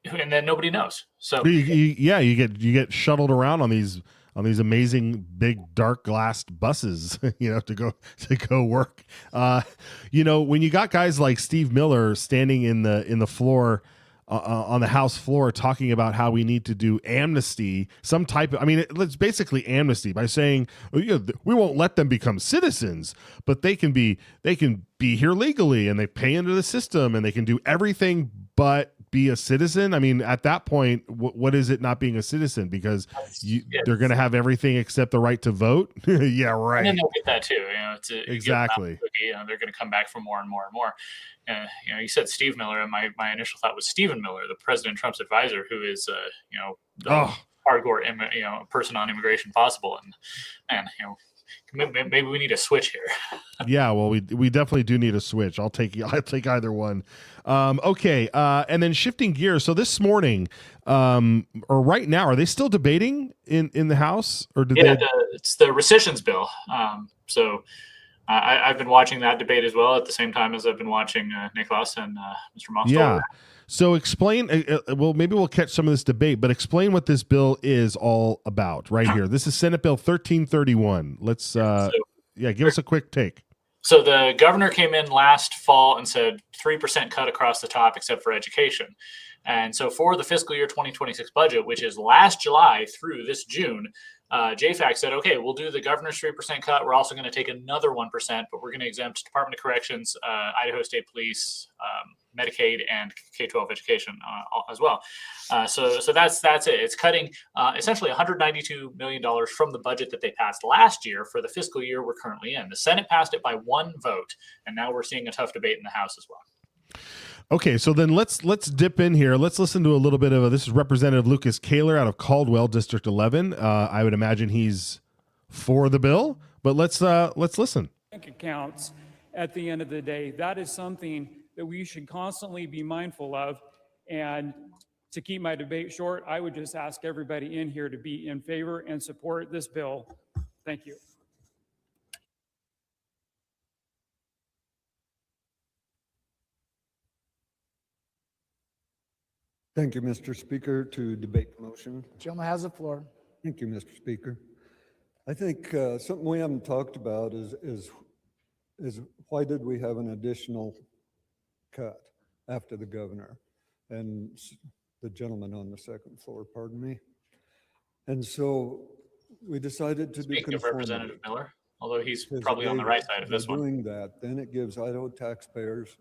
and then nobody knows. So you get shuttled around on these amazing big dark glassed buses, to go work. When you got guys like Steve Miller standing in the floor. On the House floor, talking about how we need to do amnesty, some type of, it's basically amnesty by saying, we won't let them become citizens, but they can be here legally and they pay into the system and they can do everything but be a citizen. I mean, at that point, what is it not being a citizen? Because they're going to have everything except the right to vote. Yeah, right. And then they'll get that too. Exactly. They're going to come back for more and more and more. You said Steve Miller, and my initial thought was Stephen Miller, the President Trump's advisor, who is, the hardcore, person on immigration possible. And maybe we need a switch here. Yeah, well, we definitely do need a switch. I'll take either one. Okay, and then shifting gears. So this morning, or right now, are they still debating in the House, or did they? It's the rescissions bill. I've been watching that debate as well at the same time as I've been watching Nicholas and Mr. Mostoller. Yeah. So explain, well, maybe we'll catch some of this debate, but explain what this bill is all about right here. This is Senate Bill 1331. Let's, give us a quick take. So the governor came in last fall and said 3% cut across the top except for education. And so for the fiscal year 2026 budget, which is last July through this June, JFAC said, okay, we'll do the governor's 3% cut. We're also going to take another 1%, but we're going to exempt Department of Corrections, Idaho State Police, Medicaid, and K-12 education as well. So that's it. It's cutting essentially $192 million from the budget that they passed last year for the fiscal year we're currently in. The Senate passed it by 1 vote, and now we're seeing a tough debate in the House as well. Okay, so then let's dip in here. Let's listen to a little bit of this is Representative Lucas Kaler out of Caldwell, District 11. I would imagine he's for the bill, but let's listen. Bank accounts at the end of the day, that is something that we should constantly be mindful of. And to keep my debate short, I would just ask everybody in here to be in favor and support this bill. Thank you. Thank you, Mr. Speaker, to debate the motion. Gentleman has the floor. Thank you, Mr. Speaker. I think something we haven't talked about is why did we have an additional cut after the governor and the gentleman on the second floor, pardon me. And so we decided to Speaking do of Representative Miller, although he's probably on the right side of this one. Doing that, then it gives Idaho taxpayers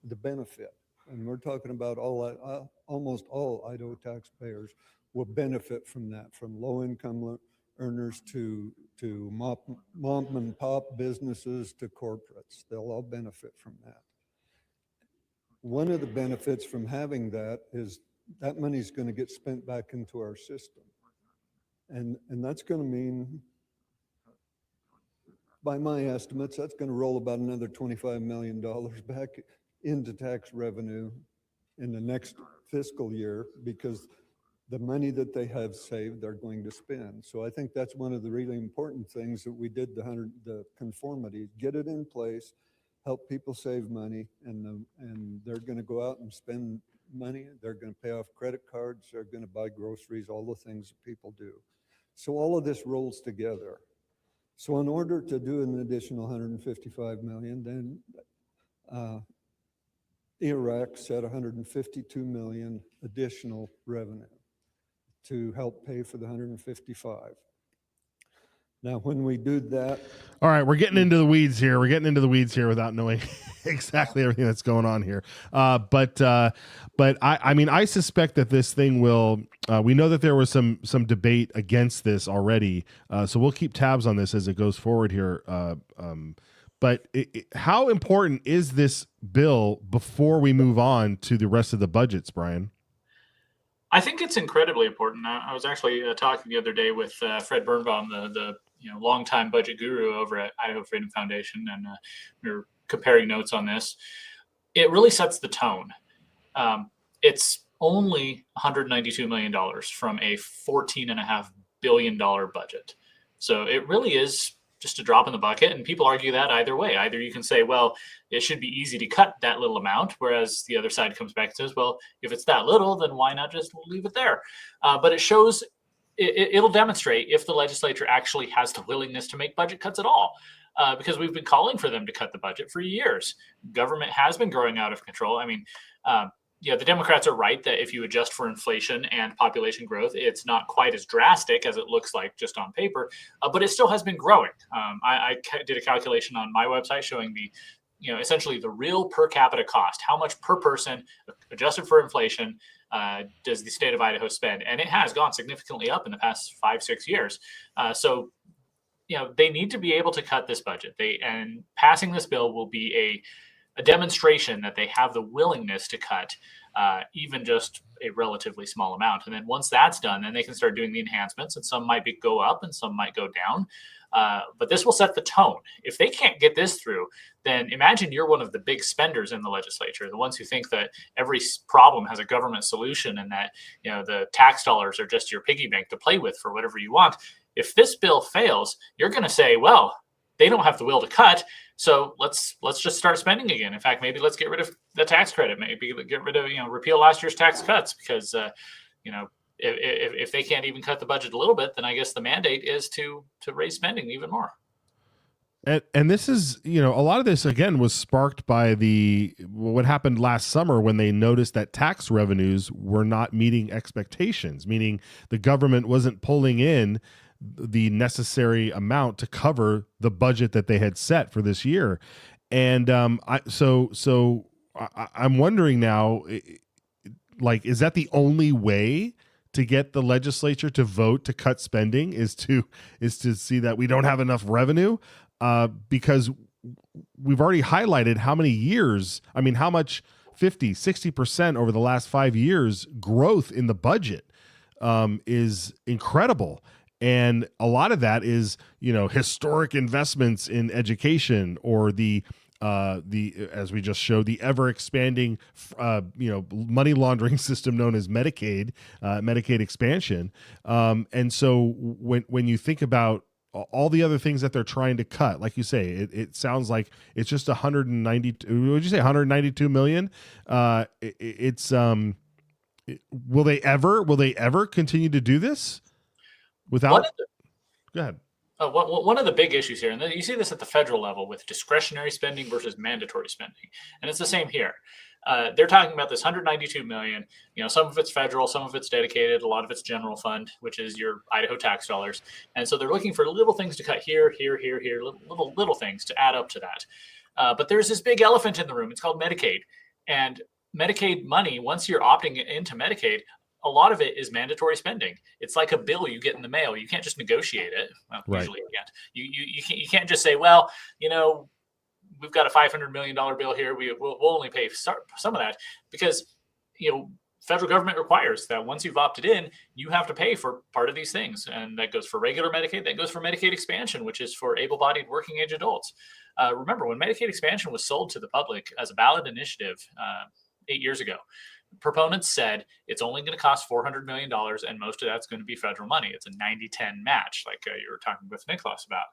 the benefit. And we're talking about almost all Idaho taxpayers will benefit from that, from low-income earners to mom and pop businesses to corporates. They'll all benefit from that. One of the benefits from having that is that money is going to get spent back into our system. And that's going to mean, by my estimates, that's going to roll about another $25 million back into tax revenue in the next fiscal year, because the money that they have saved, they're going to spend. So I think that's one of the really important things that we did, the conformity, get it in place, help people save money, and they're going to go out and spend money. They're going to pay off credit cards. They're going to buy groceries, all the things that people do. So all of this rolls together. So in order to do an additional $155 million, then Iraq set $152 million additional revenue to help pay for the 155. Now, when we do that, all right, we're getting into the weeds here. We're getting into the weeds here without knowing exactly everything that's going on here. But I mean, I suspect that this thing will. We know that there was some debate against this already, so we'll keep tabs on this as it goes forward here. But how important is this bill before we move on to the rest of the budgets, Brian? I think it's incredibly important. I was actually talking the other day with Fred Birnbaum, the longtime budget guru over at Idaho Freedom Foundation, and we were comparing notes on this. It really sets the tone. It's only $192 million from a $14.5 billion budget. So it really is just a drop in the bucket, and people argue that either way. Either you can say, well, it should be easy to cut that little amount, whereas the other side comes back and says, well, if it's that little, then why not just leave it there? But it shows, it'll demonstrate if the legislature actually has the willingness to make budget cuts at all, because we've been calling for them to cut the budget for years. Government has been growing out of control. I mean, the Democrats are right that if you adjust for inflation and population growth, it's not quite as drastic as it looks like just on paper, but it still has been growing. I did a calculation on my website showing essentially the real per capita cost, how much per person adjusted for inflation does the state of Idaho spend? And it has gone significantly up in the past 5-6 years. So they need to be able to cut this budget. And passing this bill will be a demonstration that they have the willingness to cut even just a relatively small amount. And then once that's done, then they can start doing the enhancements, and some might go up and some might go down. But this will set the tone. If they can't get this through, then imagine you're one of the big spenders in the legislature, the ones who think that every problem has a government solution and that the tax dollars are just your piggy bank to play with for whatever you want. If this bill fails, you're going to say, well, they don't have the will to cut, so let's just start spending again. In fact, maybe let's get rid of the tax credit. Maybe get rid of repeal last year's tax cuts, because if they can't even cut the budget a little bit, then I guess the mandate is to raise spending even more. And this is, a lot of this, again, was sparked by what happened last summer when they noticed that tax revenues were not meeting expectations, meaning the government wasn't pulling in the necessary amount to cover the budget that they had set for this year. And I'm wondering now, like, is that the only way to get the legislature to vote to cut spending, is to see that we don't have enough revenue? Because we've already highlighted how much 50-60% over the last 5 years growth in the budget is incredible. And a lot of that is, historic investments in education, or the as we just showed, the ever expanding money laundering system known as Medicaid expansion. And so when you think about all the other things that they're trying to cut, like you say, it sounds like it's just 192 million. Will they ever continue to do this without? Go ahead. One of the big issues here, and you see this at the federal level with discretionary spending versus mandatory spending, and it's the same here. They're talking about this 192 million. Some of it's federal, some of it's dedicated, a lot of it's general fund, which is your Idaho tax dollars. And so they're looking for little things to cut here, little things to add up to that. But there's this big elephant in the room. It's called Medicaid. And Medicaid money, once you're opting into Medicaid, a lot of it is mandatory spending. It's like a bill you get in the mail. You can't just negotiate it. Well, right. Usually you can't. You can't just say, well, we've got a $500 million bill here. We'll only pay some of that, because federal government requires that once you've opted in, you have to pay for part of these things, and that goes for regular Medicaid. That goes for Medicaid expansion, which is for able-bodied working age adults. Remember, when Medicaid expansion was sold to the public as a ballot initiative 8 years ago, proponents said it's only going to cost $400 million, and most of that's going to be federal money. It's a 90-10 match, like you were talking with Nicholas about.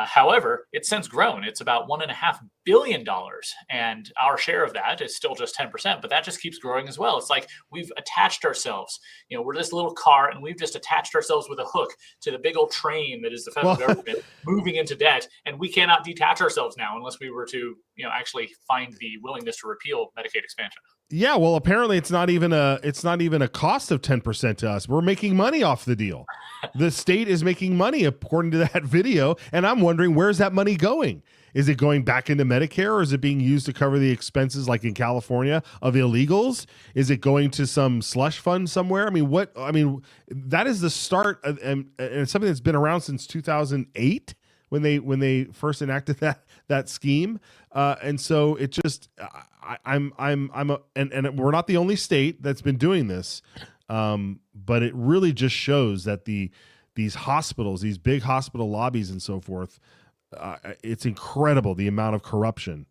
However, it's since grown. It's about $1.5 billion, and our share of that is still just 10%, but that just keeps growing as well. It's like we've attached ourselves. We're this little car, and we've just attached ourselves with a hook to the big old train that is the federal government moving into debt, and we cannot detach ourselves now unless we were to, actually find the willingness to repeal Medicaid expansion. Yeah, well, apparently it's not even a cost of 10% to us. We're making money off the deal. The state is making money according to that video, and I'm wondering, where's that money going? Is it going back into Medicare, or is it being used to cover the expenses, like in California, of illegals? Is it going to some slush fund somewhere? That is the start of, and it's something that's been around since 2008 when they first enacted that scheme. And so it just, and we're not the only state that's been doing this. But it really just shows that these hospitals, these big hospital lobbies and so forth, it's incredible the amount of corruption,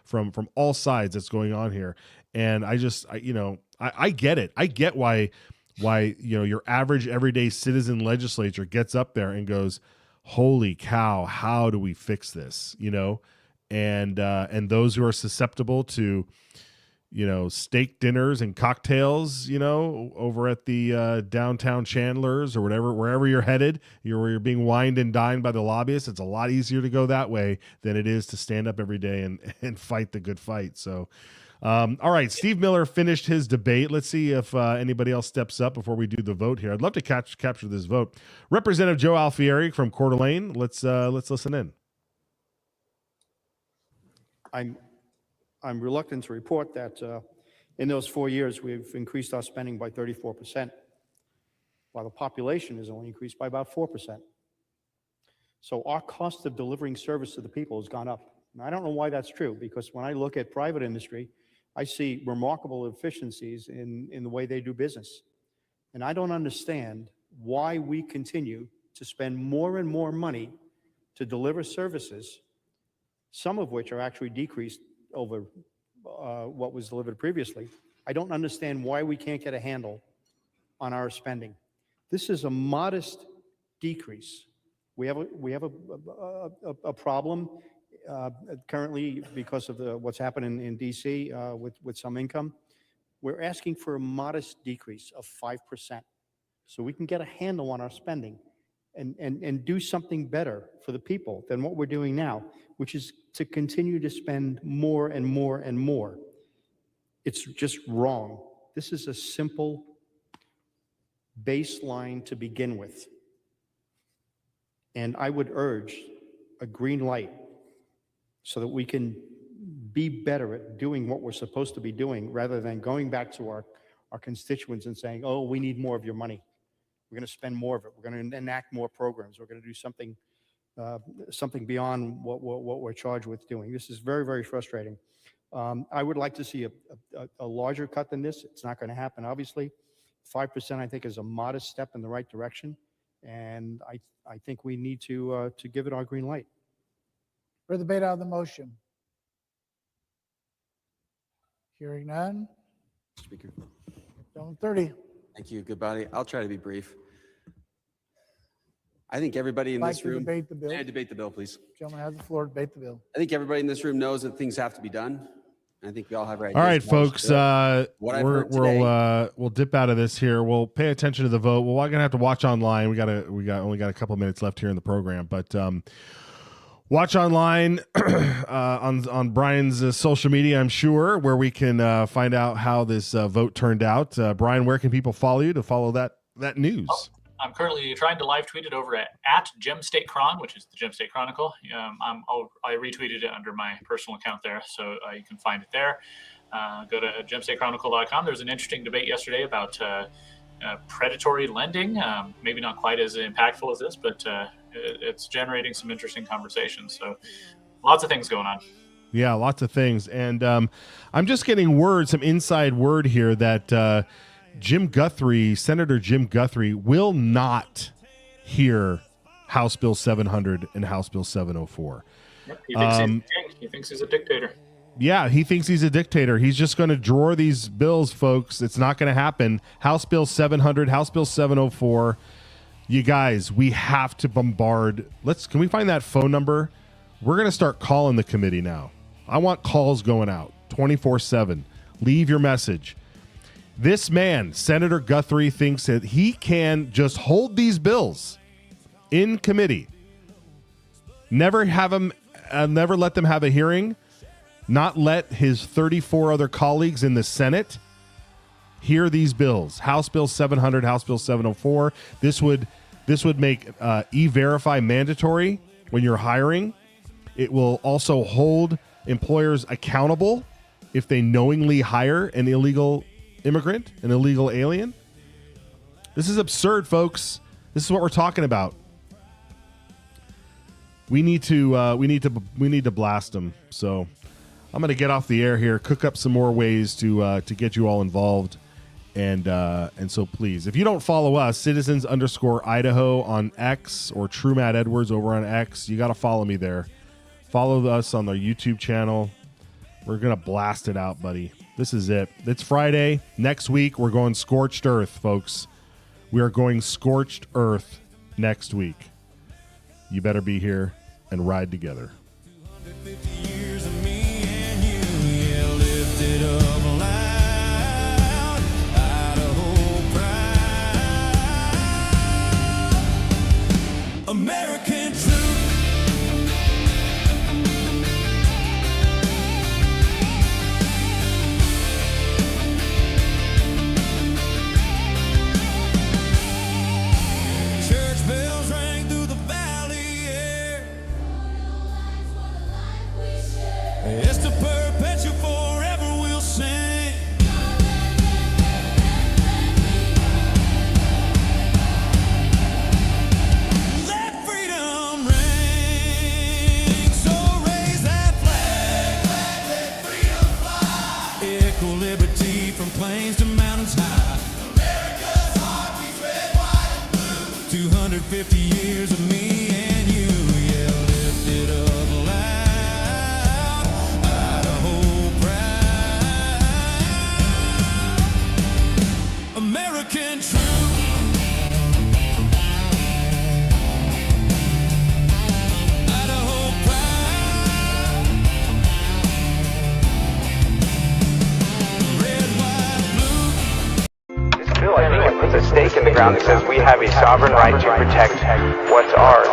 from all sides that's going on here. And I get it. I get why your average everyday citizen legislature gets up there and goes, holy cow, how do we fix this? And those who are susceptible to, steak dinners and cocktails, over at the downtown Chandler's or wherever you're headed, where you're being wined and dined by the lobbyists. It's a lot easier to go that way than it is to stand up every day and fight the good fight. So, all right, Steve Miller finished his debate. Let's see if anybody else steps up before we do the vote here. I'd love to capture this vote. Representative Joe Alfieri from Coeur d'Alene. Let's listen in. I'm reluctant to report that in those 4 years, we've increased our spending by 34%, while the population has only increased by about 4%. So our cost of delivering service to the people has gone up. And I don't know why that's true, because when I look at private industry, I see remarkable efficiencies in the way they do business. And I don't understand why we continue to spend more and more money to deliver services, some of which are actually decreased over what was delivered previously. I don't understand why we can't get a handle on our spending. This is a modest decrease. We have a problem currently because of what's happening in DC with some income. We're asking for a modest decrease of 5%, so we can get a handle on our spending and do something better for the people than what we're doing now, which is to continue to spend more and more and more. It's just wrong. This is a simple baseline to begin with. And I would urge a green light so that we can be better at doing what we're supposed to be doing rather than going back to our constituents and saying, oh, we need more of your money. We're going to spend more of it. We're going to enact more programs. We're going to do something beyond what we're charged with doing. This is very, very frustrating. I would like to see a larger cut than this. It's not going to happen, obviously. 5%, I think, is a modest step in the right direction. And I think we need to give it our green light. For the debate on the motion. Hearing none. Speaker. Gentleman 30. Thank you. Good body. I'll try to be brief. I think everybody in this room. Debate the bill. Yeah, debate the bill, please. Gentleman has the floor. Debate the bill. I think everybody in this room knows that things have to be done. I think we all have right. All right, folks. We'll dip out of this here. We'll pay attention to the vote. We're gonna have to watch online. We only got a couple minutes left here in the program, but watch online on Brian's social media, I'm sure, where we can find out how this vote turned out. Brian, where can people follow you to follow that news? I'm currently trying to live tweet it over at Gem State Chron, which is the Gem State Chronicle. I retweeted it under my personal account there, so you can find it there. Go to gemstatechronicle.com. There was an interesting debate yesterday about predatory lending. Maybe not quite as impactful as this, but it's generating some interesting conversations. So lots of things going on. Yeah, lots of things. And I'm just getting some inside word here that Senator Jim Guthrie will not hear House Bill 700 and House Bill 704. Yep, he thinks he's a dictator. Yeah, he thinks he's a dictator. He's just going to draw these bills, folks. It's not going to happen. House Bill 700, House Bill 704. You guys, we have to bombard. Can we find that phone number? We're going to start calling the committee now. I want calls going out 24/7. Leave your message. This man, Senator Guthrie, thinks that he can just hold these bills in committee, never let them have a hearing, not let his 34 other colleagues in the Senate hear these bills. House Bill 700, House Bill 704. This would make E-Verify mandatory when you're hiring. It will also hold employers accountable if they knowingly hire an illegal immigrant, an illegal alien. This is absurd, folks. This is what we're talking about. We need to blast them. So I'm going to get off the air here, cook up some more ways to get you all involved, and so please, if you don't follow us, Citizens_Idaho on X or True Matt Edwards over on X, you got to follow me there. Follow us on the YouTube channel. We're going to blast it out, buddy. This is it. It's Friday. Next week, we're going scorched earth, folks. We are going scorched earth next week. You better be here and ride together. American truth. Church bells rang through the valley air. It's the perpetual forever we'll sing. Let freedom ring. So raise that flag. Let freedom fly. Equal liberty from plains to mountains high. America's heart beats red, white, and blue. 250 years of me and you. Yeah, lift it up loud. Idaho proud. American truth. Idaho proud. Red, white, blue. This bill, I think, it puts a stake in the ground that says we have a sovereign right to protect what's ours.